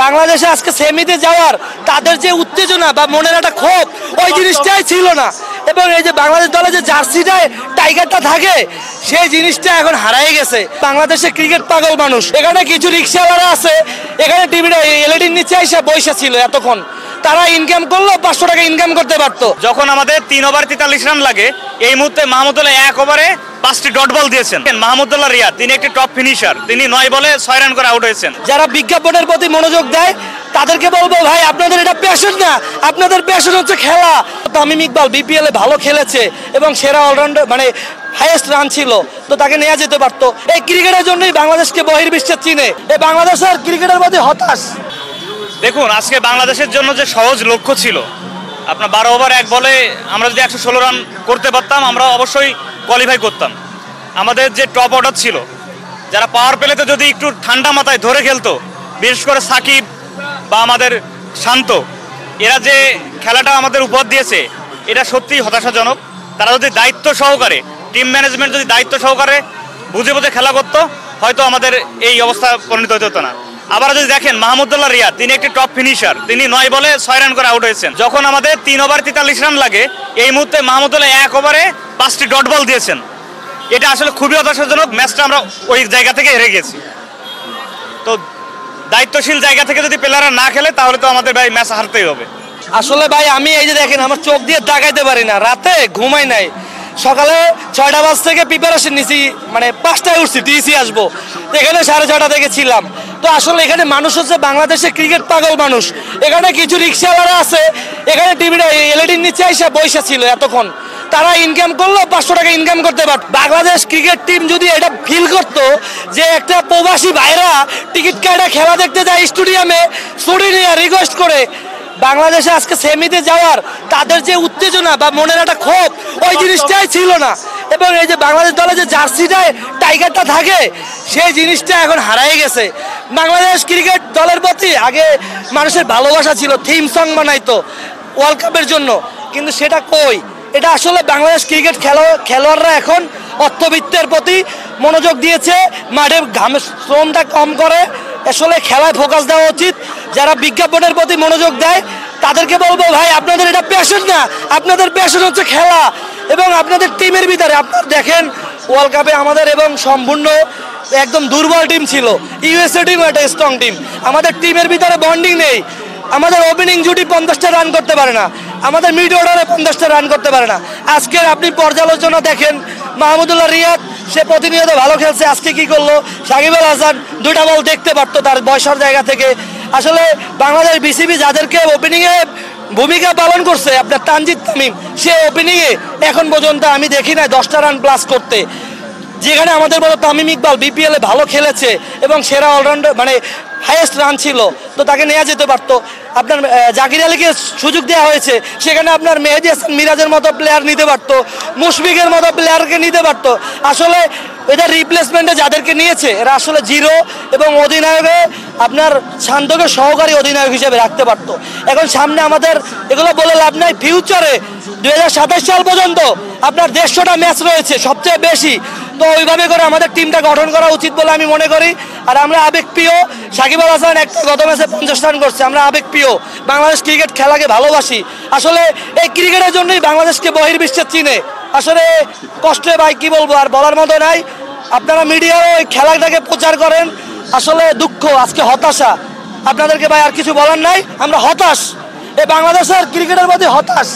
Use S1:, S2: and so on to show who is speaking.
S1: বাংলাদেশে আজকে সেমিতে যাওয়ার তাদের যে উত্তেজনা বা মনের একটা ক্ষোভ ওই জিনিসটাই ছিল না। এবং এই যে বাংলাদেশ দলে যে জার্সিটায় টাইগারটা থাকে সেই জিনিসটা এখন হারাই গেছে। বাংলাদেশে ক্রিকেট পাগল মানুষ, এখানে কিছু রিক্সাওয়ালারা আছে, এখানে টিভিটা এলইডির নিচে এসে বসে ছিল এতক্ষণ, তারা ইনকাম করলো 500 টাকা ইনকাম করতে পারতো।
S2: যখন আমাদের 3 ওভার 43 রান লাগে, এই মুহূর্তে মাহমুদুল্লাহ 1 ওভারে 5টি ডট বল দিয়েছেন। মাহমুদুল্লাহ রিয়াদ তিনি একটি টপ ফিনিশার, তিনি 9 বলে 6 রান করে আউট হয়েছেন।
S1: যারা বিজ্ঞাপনের প্রতি মনোযোগ দেয় তাদেরকে বলবো, ভাই আপনাদের এটা প্যাশন না, আপনাদের প্যাশন হচ্ছে খেলা। তামিম ইকবাল বিপিএল এ ভালো খেলেছে এবং সেরা অলরাউন্ডার মানে হাইয়েস্ট রান ছিল, তো তাকে নেওয়া যেতে পারতো। এই ক্রিকেটের জন্যই বাংলাদেশকে বহির্বিশ্বে চিনে। এই বাংলাদেশের ক্রিকেটের প্রতি হতাশ।
S2: দেখুন, আজকে বাংলাদেশের জন্য যে সহজ লক্ষ্য ছিল, আপনার 12 ওভার 1 বলে আমরা যদি 116 রান করতে পারতাম, আমরা অবশ্যই কোয়ালিফাই করতাম। আমাদের যে টপ অর্ডার ছিল, যারা পাওয়ার প্লেতে যদি একটু ঠান্ডা মাথায় ধরে খেলতো, বিশেষ করে সাকিব বা আমাদের শান্ত, এরা যে খেলাটা আমাদের উপহার দিয়েছে এটা সত্যিই হতাশাজনক। তারা যদি দায়িত্ব সহকারে, টিম ম্যানেজমেন্ট যদি দায়িত্ব সহকারে বুঝে বুঝে খেলা করতো, হয়তো আমাদের এই অবস্থা পরিণত হতো না। আবার যদি দেখেন মাহমুদুল্লাহ রিয়াদ তিনি একটি টপ ফিনিশার, তিনি 9 বলে 6 রান করে আউট হয়েছেন। যখন আমাদের 3 ওভার 43 রান লাগে, এই মুহূর্তে মাহমুদুল্লাহ 1 ওভারে 5টি ডট বল দিয়েছেন। এটা আসলে খুবই হতাশাজনক। ম্যাচটা আমরা ওই জায়গা থেকে হেরে গেছি। তো দায়িত্বশীল জায়গা থেকে যদি প্লেয়াররা না খেলে তাহলে তো আমাদের ভাই ম্যাচ হারতেই হবে।
S1: আসলে ভাই আমি এই যে দেখেন আমার চোখ দিয়ে তাকাইতে পারি না, রাতে ঘুমাই নাই, সকালে 6টা বাজ থেকে প্রিপারেশন নিছি, মানে 5টায় উঠছি, ডিসি আসবো, এখানে 6:30 থেকে ছিলাম। তো আসলে এখানে মানুষ হচ্ছে বাংলাদেশে ক্রিকেট পাগল মানুষ, এখানে কিছু রিক্সাওয়ালারা আছে, এখানে টিভিটা এলইডির নিচে এসে বসে ছিল এতক্ষণ, তারা ইনকাম করলো 500 টাকা ইনকাম করতে পারত। বাংলাদেশ ক্রিকেট টিম যদি এটা ফিল করতো যে একটা প্রবাসী ভাইরা টিকিট কাটা খেলা দেখতে যায় স্টেডিয়ামে, ছুটি নিয়ে রিকোয়েস্ট করে, বাংলাদেশে আজকে সেমিতে যাওয়ার তাদের যে উত্তেজনা বা মনের একটা ক্ষোভ ওই জিনিসটাই ছিল না। এবং এই যে বাংলাদেশ দলে যে জার্সিটায় টাইগারটা থাকে সেই জিনিসটা এখন হারাই গেছে। বাংলাদেশ ক্রিকেট দলের প্রতি আগে মানুষের ভালোবাসা ছিল, থিম সং বানাইতো ওয়ার্ল্ড কাপের জন্য, কিন্তু সেটা কই? এটা আসলে বাংলাদেশ ক্রিকেট খেলোয়াড়রা এখন অর্থবিত্তের প্রতি মনোযোগ দিয়েছে, মাঠে ঘামের শ্রমটা কম করে, আসলে খেলায় ফোকাস দেওয়া উচিত। যারা বিজ্ঞাপনের প্রতি মনোযোগ দেয় তাদেরকে বলবো, ভাই আপনাদের এটা প্যাশন না, আপনাদের প্যাশন হচ্ছে খেলা। এবং আপনাদের টিমের ভিতরে আপনারা দেখেন ওয়ার্ল্ড কাপে আমাদের এবং সম্পূর্ণ একদম দুর্বল টিম ছিল, ইউএসএ টিম একটা স্ট্রং টিম, আমাদের টিমের ভিতরে বন্ডিং নেই। আমাদের ওপেনিং জুটি 50টা রান করতে পারে না, আমাদের মিড অর্ডারে 50টা রান করতে পারে না। আজকের আপনি পর্যালোচনা দেখেন, মাহমুদুল্লাহ রিয়াদ সে প্রতিনিয়ত ভালো খেলছে, আজকে কি করলো? সাকিব আল হাসান 2টা বল দেখতে পারতো তার বয়সের জায়গা থেকে। আসলে বাংলাদেশ বিসিবি যাদেরকে ওপেনিংয়ে ভূমিকা পালন করছে, আপনার তানজিদ তামিম, সে ওপেনিংয়ে এখন পর্যন্ত আমি দেখি না 10টা রান প্লাস করতে। যেখানে আমাদের বলো তামিম ইকবাল বিপিএল এ ভালো খেলেছে এবং সেরা অলরাউন্ডার মানে হাইয়েস্ট রান ছিল, তো তাকে নেওয়া যেতে পারতো। আপনার জাকির আলীকে সুযোগ দেওয়া হয়েছে, সেখানে আপনার মেহেদী হাসান মিরাজের মতো প্লেয়ার নিতে পারতো, মুশফিকের মতো প্লেয়ারকে নিতে পারতো। আসলে এদের রিপ্লেসমেন্টে যাদেরকে নিয়েছে এরা আসলে জিরো, এবং অধিনায়কে আপনার শান্তকে সহকারী অধিনায়ক হিসেবে রাখতে পারতো। এখন সামনে আমাদের এগুলো বলে লাভ নাই, ফিউচারে 2027 সাল পর্যন্ত আপনার 150টা ম্যাচ রয়েছে সবচেয়ে বেশি, তো ওইভাবে করে আমাদের টিমটা গঠন করা উচিত বলে আমি মনে করি। আর আমরা আবেগপ্রিয়, সাকিব আল হাসান একটা গত ম্যাচে 50 রান করছে, আমরা আবেগপ্রিয়, বাংলাদেশ ক্রিকেট খেলাকে ভালোবাসি। আসলে এই ক্রিকেটের জন্যই বাংলাদেশকে বহির্বিশ্বে চিনে। আসলে কষ্টে ভাই কি বলবো, আর বলার মতো নাই। আপনারা মিডিয়াও এই খেলাটাকে প্রচার করেন, আসলে দুঃখ, আজকে হতাশা। আপনাদেরকে ভাই আর কিছু বলার নাই, আমরা হতাশ, এই বাংলাদেশের ক্রিকেটের প্রতি হতাশ।